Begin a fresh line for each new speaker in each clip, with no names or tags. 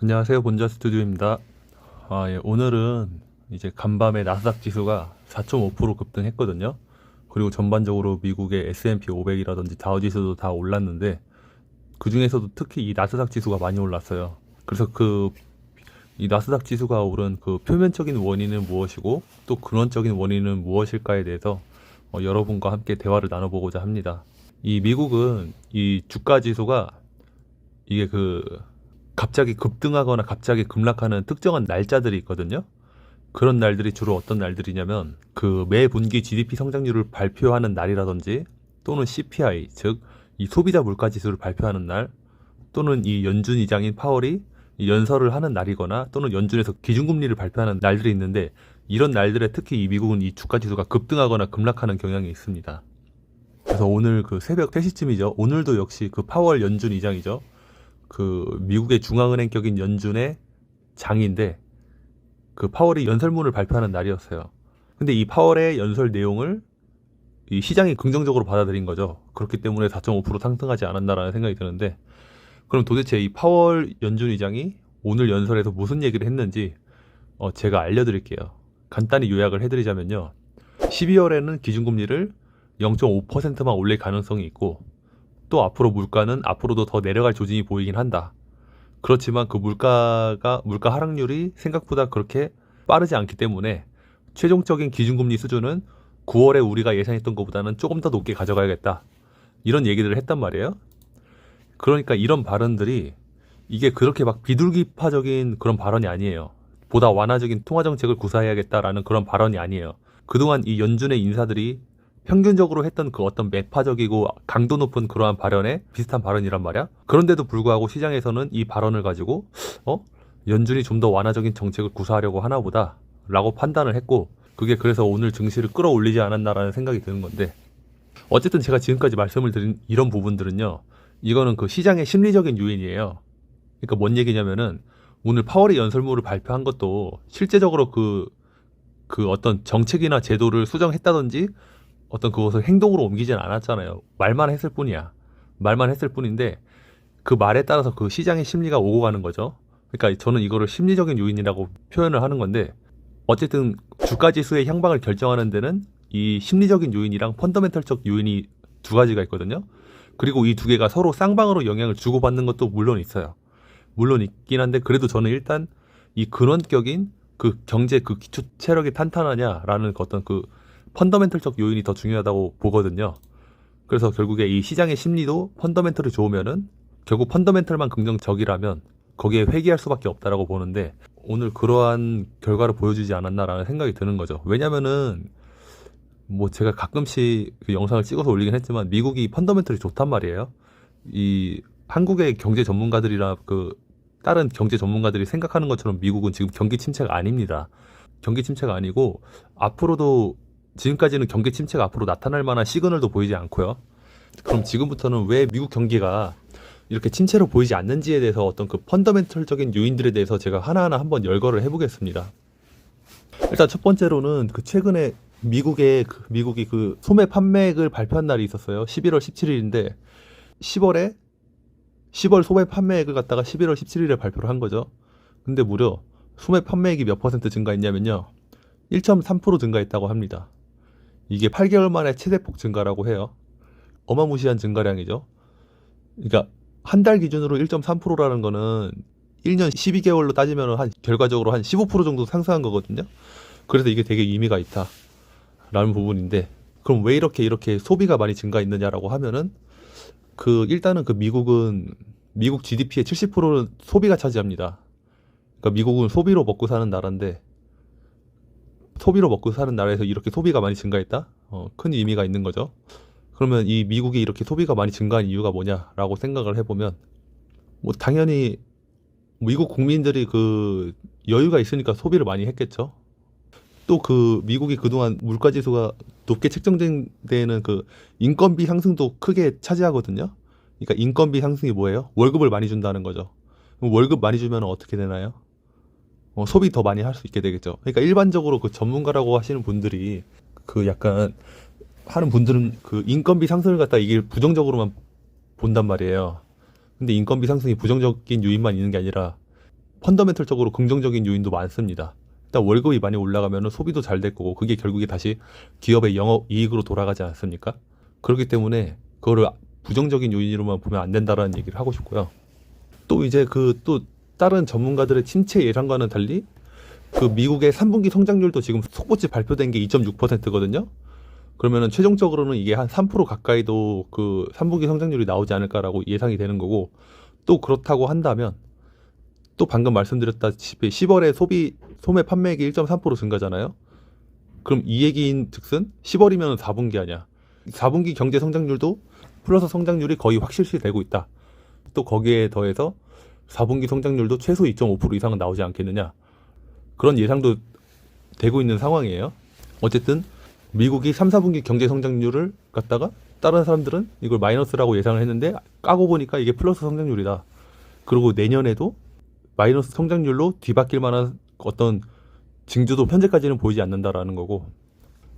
안녕하세요. 본자 스튜디오입니다. 예, 오늘은 이제 간밤에 나스닥 지수가 4.5% 급등했거든요. 그리고 전반적으로 미국의 S&P 500이라든지 다우 지수도 다 올랐는데 그 중에서도 특히 이 나스닥 지수가 많이 올랐어요. 그래서 이 나스닥 지수가 오른 그 표면적인 원인은 무엇이고 또 근원적인 원인은 무엇일까에 대해서 여러분과 함께 대화를 나눠보고자 합니다. 이 미국은 이 주가 지수가 이게 갑자기 급등하거나 갑자기 급락하는 특정한 날짜들이 있거든요. 그런 날들이 주로 어떤 날들이냐면 그 매 분기 GDP 성장률을 발표하는 날이라든지 또는 CPI, 즉 이 소비자 물가 지수를 발표하는 날, 또는 이 연준 의장인 파월이 이 연설을 하는 날이거나 또는 연준에서 기준금리를 발표하는 날들이 있는데, 이런 날들에 특히 이 미국은 이 주가 지수가 급등하거나 급락하는 경향이 있습니다. 그래서 오늘 그 새벽 3시쯤이죠. 오늘도 역시 그 파월 연준 의장이죠. 그 미국의 중앙은행격인 연준의 장인데 그 파월이 연설문을 발표하는 날이었어요. 근데 이 파월의 연설 내용을 이 시장이 긍정적으로 받아들인 거죠. 그렇기 때문에 4.5% 상승하지 않았나라는 생각이 드는데, 그럼 도대체 이 파월 연준 의장이 오늘 연설에서 무슨 얘기를 했는지 제가 알려드릴게요. 간단히 요약을 해드리자면요. 12월에는 기준금리를 0.5%만 올릴 가능성이 있고, 또 앞으로 물가는 앞으로도 더 내려갈 조짐이 보이긴 한다. 그렇지만 그 물가 하락률이 생각보다 그렇게 빠르지 않기 때문에 최종적인 기준금리 수준은 9월에 우리가 예상했던 것보다는 조금 더 높게 가져가야겠다. 이런 얘기들을 했단 말이에요. 그러니까 이런 발언들이 이게 그렇게 막 비둘기파적인 그런 발언이 아니에요. 보다 완화적인 통화정책을 구사해야겠다라는 그런 발언이 아니에요. 그동안 이 연준의 인사들이 평균적으로 했던 그 어떤 매파적이고 강도 높은 그러한 발언에 비슷한 발언이란 말이야. 그런데도 불구하고 시장에서는 이 발언을 가지고 연준이 좀 더 완화적인 정책을 구사하려고 하나 보다 라고 판단을 했고, 그게 그래서 오늘 증시를 끌어올리지 않았나라는 생각이 드는 건데, 어쨌든 제가 지금까지 말씀을 드린 이런 부분들은요, 이거는 그 시장의 심리적인 요인이에요. 그러니까 뭔 얘기냐면은 오늘 파월이 연설문을 발표한 것도 실제적으로 그 어떤 정책이나 제도를 수정했다든지 어떤 그것을 행동으로 옮기진 않았잖아요. 말만 했을 뿐이야. 말만 했을 뿐인데 그 말에 따라서 그 시장의 심리가 오고 가는 거죠. 그러니까 저는 이거를 심리적인 요인이라고 표현을 하는 건데, 어쨌든 주가 지수의 향방을 결정하는 데는 이 심리적인 요인이랑 펀더멘털적 요인이 두 가지가 있거든요. 그리고 이 두 개가 서로 쌍방으로 영향을 주고받는 것도 물론 있어요. 물론 있긴 한데, 그래도 저는 일단 이 근원격인 그 경제 그 기초 체력이 탄탄하냐라는 어떤 그 펀더멘털적 요인이 더 중요하다고 보거든요. 그래서 결국에 이 시장의 심리도 펀더멘털이 좋으면은 결국 펀더멘털만 긍정적이라면 거기에 회귀할 수밖에 없다라고 보는데, 오늘 그러한 결과를 보여주지 않았나라는 생각이 드는 거죠. 왜냐면은 뭐 제가 가끔씩 그 영상을 찍어서 올리긴 했지만 미국이 펀더멘털이 좋단 말이에요. 이 한국의 경제 전문가들이나 그 다른 경제 전문가들이 생각하는 것처럼 미국은 지금 경기 침체가 아닙니다. 경기 침체가 아니고 앞으로도 지금까지는 경기 침체가 앞으로 나타날 만한 시그널도 보이지 않고요. 그럼 지금부터는 왜 미국 경기가 이렇게 침체로 보이지 않는지에 대해서 어떤 그 펀더멘털적인 요인들에 대해서 제가 하나하나 한번 열거를 해보겠습니다. 일단 첫 번째로는 그 최근에 미국이 그 소매 판매액을 발표한 날이 있었어요. 11월 17일인데 10월 소매 판매액을 갖다가 11월 17일에 발표를 한 거죠. 근데 무려 소매 판매액이 몇 퍼센트 증가했냐면요. 1.3% 증가했다고 합니다. 이게 8개월 만에 최대폭 증가라고 해요. 어마무시한 증가량이죠. 그러니까 한 달 기준으로 1.3%라는 거는 1년 12개월로 따지면 결과적으로 한 15% 정도 상승한 거거든요. 그래서 이게 되게 의미가 있다라는 부분인데, 그럼 왜 이렇게 소비가 많이 증가했느냐라고 하면은 일단은 미국 GDP의 70%는 소비가 차지합니다. 그러니까 미국은 소비로 먹고 사는 나라인데, 소비로 먹고 사는 나라에서 이렇게 소비가 많이 증가했다? 큰 의미가 있는 거죠. 그러면 이 미국이 이렇게 소비가 많이 증가한 이유가 뭐냐라고 생각을 해보면, 뭐 당연히 미국 국민들이 그 여유가 있으니까 소비를 많이 했겠죠. 또 미국이 그동안 물가 지수가 높게 책정된 데에는 그 인건비 상승도 크게 차지하거든요. 그러니까 인건비 상승이 뭐예요? 월급을 많이 준다는 거죠. 그럼 월급 많이 주면 어떻게 되나요? 소비 더 많이 할 수 있게 되겠죠. 그러니까 일반적으로 그 전문가라고 하시는 분들이 그 약간 하는 분들은 그 인건비 상승을 갖다 이게 부정적으로만 본단 말이에요. 근데 인건비 상승이 부정적인 요인만 있는 게 아니라 펀더멘털적으로 긍정적인 요인도 많습니다. 일단 월급이 많이 올라가면 소비도 잘 될 거고 그게 결국에 다시 기업의 영업 이익으로 돌아가지 않습니까? 그렇기 때문에 그거를 부정적인 요인으로만 보면 안 된다라는 얘기를 하고 싶고요. 또 이제 또 다른 전문가들의 침체 예상과는 달리 그 미국의 3분기 성장률도 지금 속보치 발표된 게 2.6%거든요. 그러면은 최종적으로는 이게 한 3% 가까이도 그 3분기 성장률이 나오지 않을까라고 예상이 되는 거고, 또 그렇다고 한다면 또 방금 말씀드렸다시피 10월에 소매 판매액이 1.3% 증가잖아요. 그럼 이 얘기인 즉슨 10월이면 4분기 아니야. 4분기 경제 성장률도 플러스 성장률이 거의 확실시 되고 있다. 또 거기에 더해서 4분기 성장률도 최소 2.5% 이상은 나오지 않겠느냐. 그런 예상도 되고 있는 상황이에요. 어쨌든 미국이 3, 4분기 경제 성장률을 갖다가 다른 사람들은 이걸 마이너스라고 예상을 했는데 까고 보니까 이게 플러스 성장률이다. 그리고 내년에도 마이너스 성장률로 뒤바뀔 만한 어떤 징조도 현재까지는 보이지 않는다라는 거고,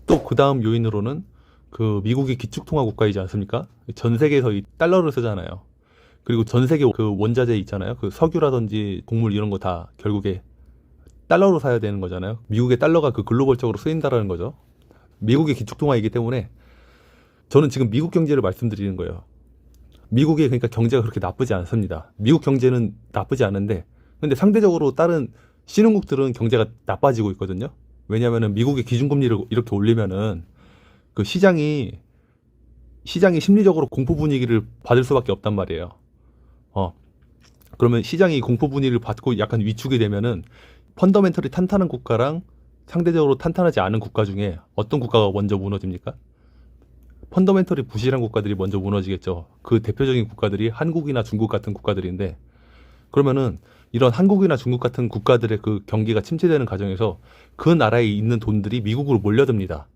또 그 다음 요인으로는 그 미국이 기축통화 국가이지 않습니까? 전 세계에서 이 달러를 쓰잖아요. 그리고 전 세계 그 원자재 있잖아요. 그 석유라든지 곡물 이런 거 다 결국에 달러로 사야 되는 거잖아요. 미국의 달러가 그 글로벌적으로 쓰인다라는 거죠. 미국의 기축통화이기 때문에 저는 지금 미국 경제를 말씀드리는 거예요. 미국의 그러니까 경제가 그렇게 나쁘지 않습니다. 미국 경제는 나쁘지 않은데 근데 상대적으로 다른 신흥국들은 경제가 나빠지고 있거든요. 왜냐하면은 미국의 기준금리를 이렇게 올리면은 그 시장이 심리적으로 공포 분위기를 받을 수밖에 없단 말이에요. 그러면 시장이 공포 분위기를 받고 약간 위축이 되면은 펀더멘털이 탄탄한 국가랑 상대적으로 탄탄하지 않은 국가 중에 어떤 국가가 먼저 무너집니까? 펀더멘털이 부실한 국가들이 먼저 무너지겠죠. 그 대표적인 국가들이 한국이나 중국 같은 국가들인데, 그러면은 이런 한국이나 중국 같은 국가들의 그 경기가 침체되는 과정에서 그 나라에 있는 돈들이 미국으로 몰려듭니다.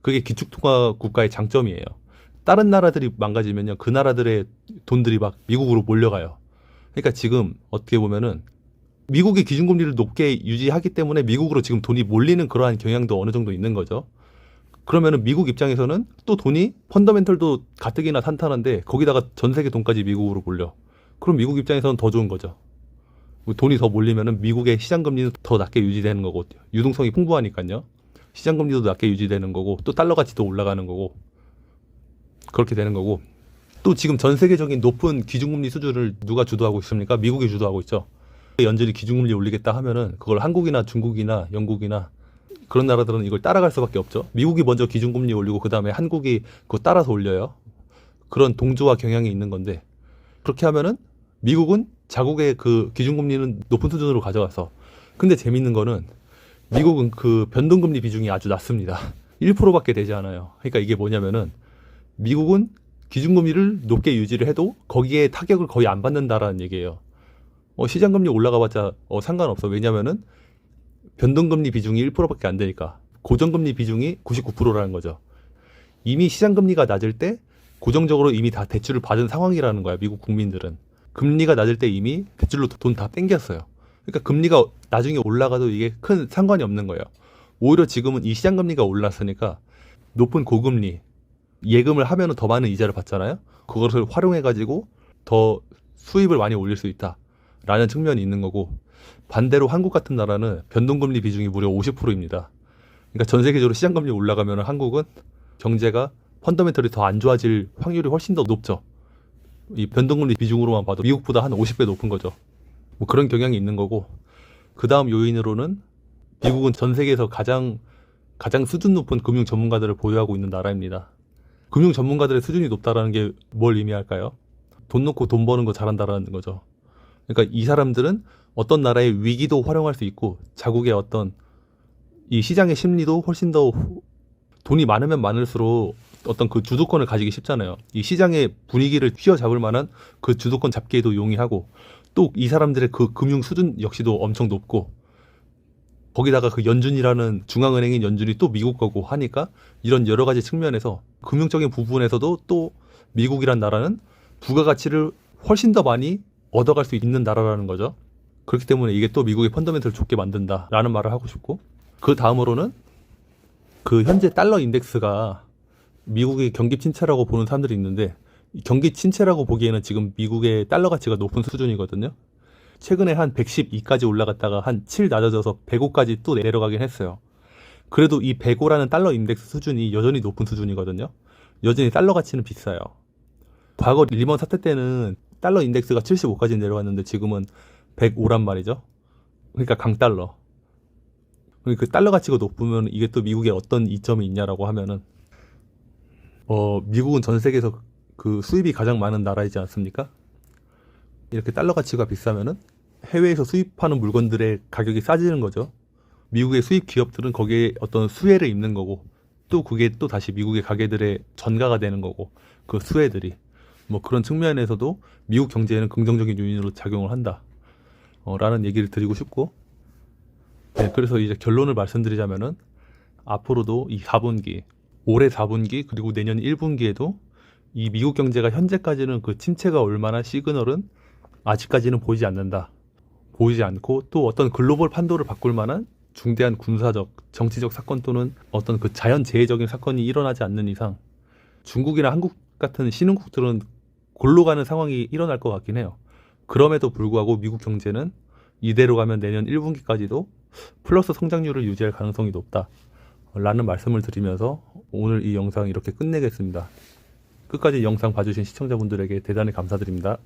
그게 기축통화 국가의 장점이에요. 다른 나라들이 망가지면요, 그 나라들의 돈들이 막 미국으로 몰려가요. 그러니까 지금 어떻게 보면은 미국의 기준금리를 높게 유지하기 때문에 미국으로 지금 돈이 몰리는 그러한 경향도 어느 정도 있는 거죠. 그러면은 미국 입장에서는 또 돈이 펀더멘털도 가뜩이나 탄탄한데 거기다가 전 세계 돈까지 미국으로 몰려. 그럼 미국 입장에서는 더 좋은 거죠. 돈이 더 몰리면은 미국의 시장금리는 더 낮게 유지되는 거고, 유동성이 풍부하니까요. 시장금리도 낮게 유지되는 거고, 또 달러 가치도 올라가는 거고, 그렇게 되는 거고. 또 지금 전 세계적인 높은 기준금리 수준을 누가 주도하고 있습니까? 미국이 주도하고 있죠. 연준이 기준금리 올리겠다 하면은 그걸 한국이나 중국이나 영국이나 그런 나라들은 이걸 따라갈 수밖에 없죠. 미국이 먼저 기준금리 올리고 그 다음에 한국이 그거 따라서 올려요. 그런 동조와 경향이 있는 건데, 그렇게 하면은 미국은 자국의 그 기준금리는 높은 수준으로 가져가서, 근데 재밌는 거는 미국은 그 변동금리 비중이 아주 낮습니다. 1%밖에 되지 않아요. 그러니까 이게 뭐냐면은 미국은 기준금리를 높게 유지를 해도 거기에 타격을 거의 안 받는다라는 얘기예요. 시장금리 올라가봤자 상관없어. 왜냐면은 변동금리 비중이 1%밖에 안 되니까. 고정금리 비중이 99%라는 거죠. 이미 시장금리가 낮을 때 고정적으로 이미 다 대출을 받은 상황이라는 거야, 미국 국민들은. 금리가 낮을 때 이미 대출로 돈 다 땡겼어요. 그러니까 금리가 나중에 올라가도 이게 큰 상관이 없는 거예요. 오히려 지금은 이 시장금리가 올랐으니까 높은 고금리, 예금을 하면 더 많은 이자를 받잖아요. 그것을 활용해가지고 더 수입을 많이 올릴 수 있다라는 측면이 있는 거고, 반대로 한국 같은 나라는 변동금리 비중이 무려 50%입니다. 그러니까 전 세계적으로 시장금리 올라가면 한국은 경제가 펀더멘털이 더 안 좋아질 확률이 훨씬 더 높죠. 이 변동금리 비중으로만 봐도 미국보다 한 50배 높은 거죠. 뭐 그런 경향이 있는 거고, 그 다음 요인으로는 미국은 전 세계에서 가장 수준 높은 금융 전문가들을 보유하고 있는 나라입니다. 금융 전문가들의 수준이 높다라는 게 뭘 의미할까요? 돈 놓고 돈 버는 거 잘한다라는 거죠. 그러니까 이 사람들은 어떤 나라의 위기도 활용할 수 있고, 자국의 어떤 이 시장의 심리도 훨씬 더 돈이 많으면 많을수록 어떤 그 주도권을 가지기 쉽잖아요. 이 시장의 분위기를 휘어잡을 만한 그 주도권 잡기에도 용이하고, 또 이 사람들의 그 금융 수준 역시도 엄청 높고, 거기다가 그 연준이라는 중앙은행인 연준이 또 미국 거고 하니까 이런 여러 가지 측면에서 금융적인 부분에서도 또 미국이란 나라는 부가가치를 훨씬 더 많이 얻어갈 수 있는 나라라는 거죠. 그렇기 때문에 이게 또 미국의 펀더멘털을 좋게 만든다라는 말을 하고 싶고, 그 다음으로는 그 현재 달러 인덱스가 미국의 경기 침체라고 보는 사람들이 있는데, 경기 침체라고 보기에는 지금 미국의 달러 가치가 높은 수준이거든요. 최근에 한 112까지 올라갔다가 한 7 낮아져서 105까지 또 내려가긴 했어요. 그래도 이 105라는 달러 인덱스 수준이 여전히 높은 수준이거든요. 여전히 달러 가치는 비싸요. 과거 리먼 사태 때는 달러 인덱스가 75까지 내려갔는데 지금은 105란 말이죠. 그러니까 강달러. 그 달러 가치가 높으면 이게 또 미국에 어떤 이점이 있냐라고 하면은 미국은 전 세계에서 그 수입이 가장 많은 나라이지 않습니까? 이렇게 달러 가치가 비싸면은 해외에서 수입하는 물건들의 가격이 싸지는 거죠. 미국의 수입 기업들은 거기에 어떤 수혜를 입는 거고, 또 그게 또 다시 미국의 가게들의 전가가 되는 거고, 그 수혜들이 뭐 그런 측면에서도 미국 경제에는 긍정적인 요인으로 작용을 한다 라는 얘기를 드리고 싶고, 네, 그래서 이제 결론을 말씀드리자면은 앞으로도 이 4분기, 올해 4분기 그리고 내년 1분기에도 이 미국 경제가 현재까지는 그 침체가 올 만한 시그널은 아직까지는 보이지 않는다. 보이지 않고, 또 어떤 글로벌 판도를 바꿀 만한 중대한 군사적, 정치적 사건 또는 어떤 그 자연재해적인 사건이 일어나지 않는 이상 중국이나 한국 같은 신흥국들은 골로 가는 상황이 일어날 것 같긴 해요. 그럼에도 불구하고 미국 경제는 이대로 가면 내년 1분기까지도 플러스 성장률을 유지할 가능성이 높다 라는 말씀을 드리면서 오늘 이 영상 이렇게 끝내겠습니다. 끝까지 영상 봐주신 시청자분들에게 대단히 감사드립니다.